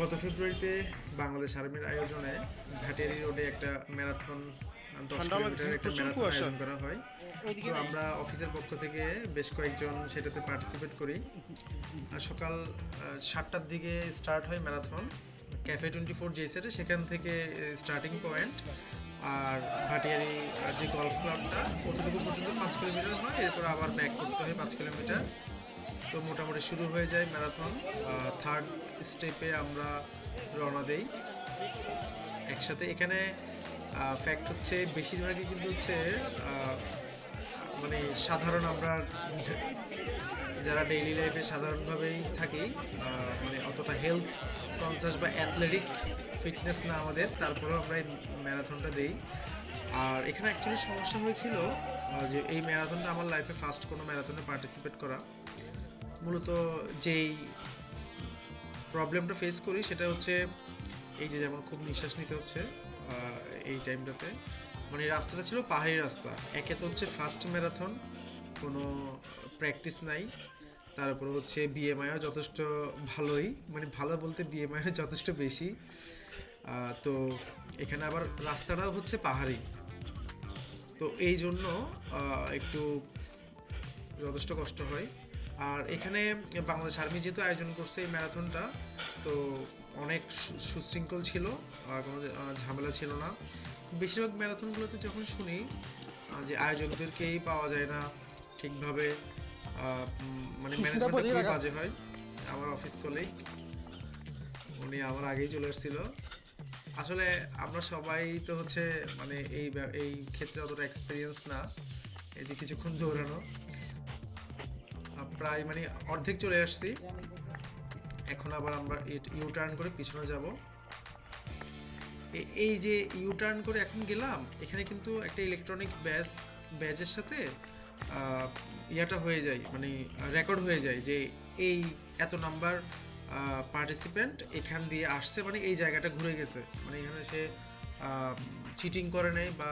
গত ফেব্রুয়ারিতে বাংলাদেশ আর্মির আয়োজনে ভাটিয়ারি রোডে একটা ম্যারাথন 10 কিলোমিটারের একটা ম্যারাথন আয়োজন করা হয়। তো আমরা অফিসের পক্ষ থেকে বেশ কয়েকজন সেটাতে পার্টিসিপেট করি। সকাল 7টার দিকে স্টার্ট হয় ম্যারাথন ক্যাফে 24 জেসেরে, সেখান থেকে স্টার্টিং পয়েন্ট। আর ভাটিয়ারি যে গলফ ক্লাবটা কতটুকু পর্যন্ত 5 কিলোমিটার হয়, এরপর আবার ব্যাক করতে হয় 5 কিলোমিটার। তো মোটামুটি শুরু হয়ে যায় ম্যারাথন। থার্ড স্টেপে আমরা রওনা দেই একসাথে। এখানে ফ্যাক্ট হচ্ছে বেশিরভাগই কিন্তু হচ্ছে মানে সাধারণ আমরা যারা ডেইলি লাইফে সাধারণভাবেই থাকি, মানে অতটা হেলথ কনসিয়াস বা অ্যাথলেটিক ফিটনেস না আমাদের, তারপরেও আমরা এই ম্যারাথনটা দিই। আর এখানে অ্যাকচুয়ালি সমস্যা হয়েছিল যে এই ম্যারাথনটা আমার লাইফে ফার্স্ট কোনো ম্যারাথনে পার্টিসিপেট করা। মূলত যেই প্রবলেমটা ফেস করি সেটা হচ্ছে এই যে যেমন খুব নিঃশ্বাস নিতে হচ্ছে এই টাইমটাতে। মানে রাস্তাটা ছিল পাহাড়ি রাস্তা, একে তো হচ্ছে ফার্স্ট ম্যারাথন, কোনো প্র্যাকটিস নাই, তার উপর হচ্ছে বিএমআইও যথেষ্ট ভালোই, মানে ভালো বলতে বিএমআইও যথেষ্ট বেশি। তো এখানে আবার রাস্তাটাও হচ্ছে পাহাড়ি, তো এই জন্য একটু যথেষ্ট কষ্ট হয়। আর এখানে বাংলাদেশ আর্মি যেহেতু আয়োজন করছে এই ম্যারাথনটা, তো অনেক সুশৃঙ্খল ছিল, কোনো ঝামেলা ছিল না। বেশিরভাগ ম্যারাথনগুলোতে যখন শুনি যে আয়োজকদেরকেই পাওয়া যায় না ঠিকভাবে, মানে ম্যানেজমেন্টটা খুবই বাজে হয়। আমার অফিস কলিগ উনি আমার আগেই চলে এসেছিল। আসলে আমরা সবাই তো হচ্ছে মানে এই ক্ষেত্রে অতটা এক্সপিরিয়েন্স না, এই যে কিছুক্ষণ দৌড়ানো, প্রায় মানে অর্ধেক চলে আসছি। এখন আবার আমরা ইউ টার্ন করে পিছনে যাব। এই যে ইউ টার্ন করে এখন গেলাম, এখানে কিন্তু একটা ইলেকট্রনিক ব্যাজের সাথে ইয়াটা হয়ে যায়, মানে রেকর্ড হয়ে যায় যে এই এত নাম্বার পার্টিসিপেন্ট এখান দিয়ে আসছে, মানে এই জায়গাটা ঘুরে গেছে, মানে এখানে সে চিটিং করে নেই বা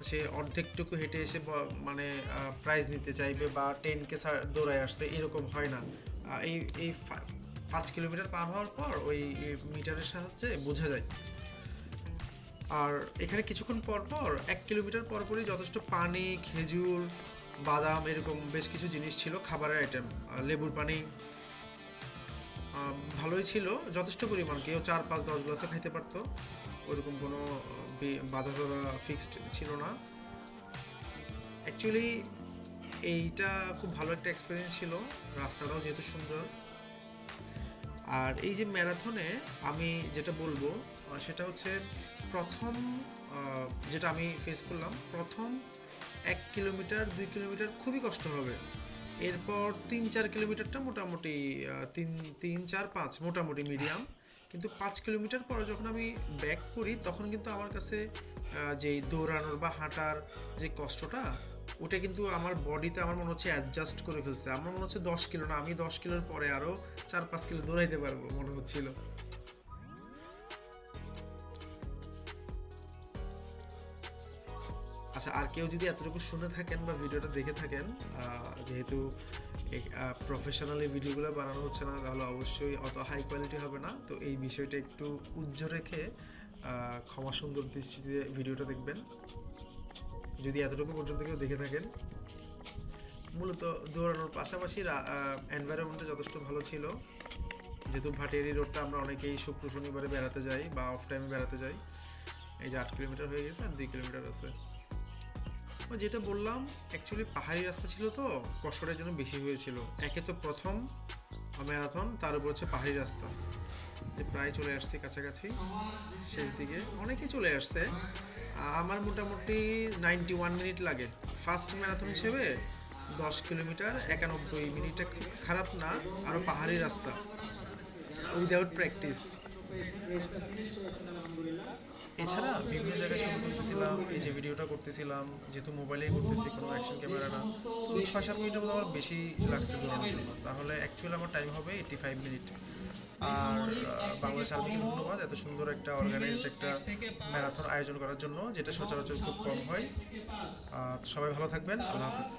সে অর্ধেকটুকু হেঁটে এসে মানে প্রাইজ নিতে চাইবে বা 10K দৌড়ায় আসছে, এরকম হয় না। এই এই 5 কিলোমিটার পার হওয়ার পর ওই মিটারের সাহায্যে বোঝা যায়। আর এখানে কিছুক্ষণ পর পর 1 কিলোমিটার পরপরই যথেষ্ট পানি, খেজুর, বাদাম এরকম বেশ কিছু জিনিস ছিল, খাবারের আইটেম, লেবুর পানি ভালোই ছিল, যথেষ্ট পরিমাণ, কেউ 4-5-10 গ্লাসে খাইতে পারতো, ওরকম কোনো বাধা ধরা ফিক্সড ছিল না। অ্যাকচুয়ালি এইটা খুব ভালো একটা এক্সপিরিয়েন্স ছিল, রাস্তাটাও যেহেতু সুন্দর। আর এই যে ম্যারাথনে আমি যেটা বলবো সেটা হচ্ছে প্রথম যেটা আমি ফেস করলাম, প্রথম 1 কিলোমিটার 2 কিলোমিটার খুবই কষ্ট হবে, এরপর 3-4 কিলোমিটারটা মোটামুটি 3-4-5 মোটামুটি মিডিয়াম, কিন্তু 5 কিলোমিটার পরে যখন আমি ব্যাক করি তখন কিন্তু আমার কাছে যেই দৌড়ানোর বা হাঁটার যে কষ্টটা, ওটা কিন্তু আমার বডিতে আমার মনে হচ্ছে অ্যাডজাস্ট করে ফেলছে। আমার মনে হচ্ছে 10 কিলো না, আমি 10 কিলোর পরে আরও 4-5 কিলো দৌড়াইতে পারবো মনে হচ্ছিল। আচ্ছা, আর কেউ যদি এতটুকু শুনে থাকেন বা ভিডিওটা দেখে থাকেন, যেহেতু প্রফেশনালি ভিডিওগুলো বানানো হচ্ছে না, তাহলে অবশ্যই অত হাই কোয়ালিটি হবে না, তো এই বিষয়টা একটু উজ্জ্বল রেখে ক্ষমা সুন্দর দৃষ্টিতে ভিডিওটা দেখবেন যদি এতটুকু পর্যন্ত কেউ দেখে থাকেন। মূলত দৌড়ানোর পাশাপাশি এনভায়রনমেন্টটা যথেষ্ট ভালো ছিল, যেহেতু ভাটিয়ারি রোডটা আমরা অনেকেই শুক্র শনিবারে বেড়াতে যাই বা অফ টাইমে বেড়াতে যাই। এই যে 8 কিলোমিটার হয়ে গেছে আর 2 কিলোমিটার আছে। যেটা বললাম, অ্যাকচুয়ালি পাহাড়ি রাস্তা ছিল তো কষ্টটার জন্য বেশি হয়েছিল। একে তো প্রথম ম্যারাথন, তার উপর হচ্ছে পাহাড়ি রাস্তা। প্রায় চলে আসছি কাছাকাছি শেষ দিকে, অনেকেই চলে আসছে। আমার মোটামুটি 91 মিনিট লাগে ফার্স্ট ম্যারাথন হিসেবে। 10 কিলোমিটার 91 মিনিটটা খারাপ না, আরও পাহাড়ি রাস্তা উইদাউট প্র্যাকটিস। এছাড়া বিভিন্ন জায়গায় ছবি তুলতেছিলাম, এই যে ভিডিওটা করতেছিলাম, যেহেতু মোবাইলেই করতেছি, কোনো অ্যাকশন ক্যামেরা না, 6-7 মিনিটের মতো আমার বেশি লাগছে দৌড়ানোর জন্য, তাহলে অ্যাকচুয়ালি আমার টাইম হবে 85 মিনিট। আর বাংলাদেশ আর্মিকে ধন্যবাদ এত সুন্দর একটা অর্গানাইজড একটা ম্যারাথন আয়োজন করার জন্য, যেটা সচরাচর খুব কম হয়। সবাই ভালো থাকবেন, আল্লাহ হাফিজ।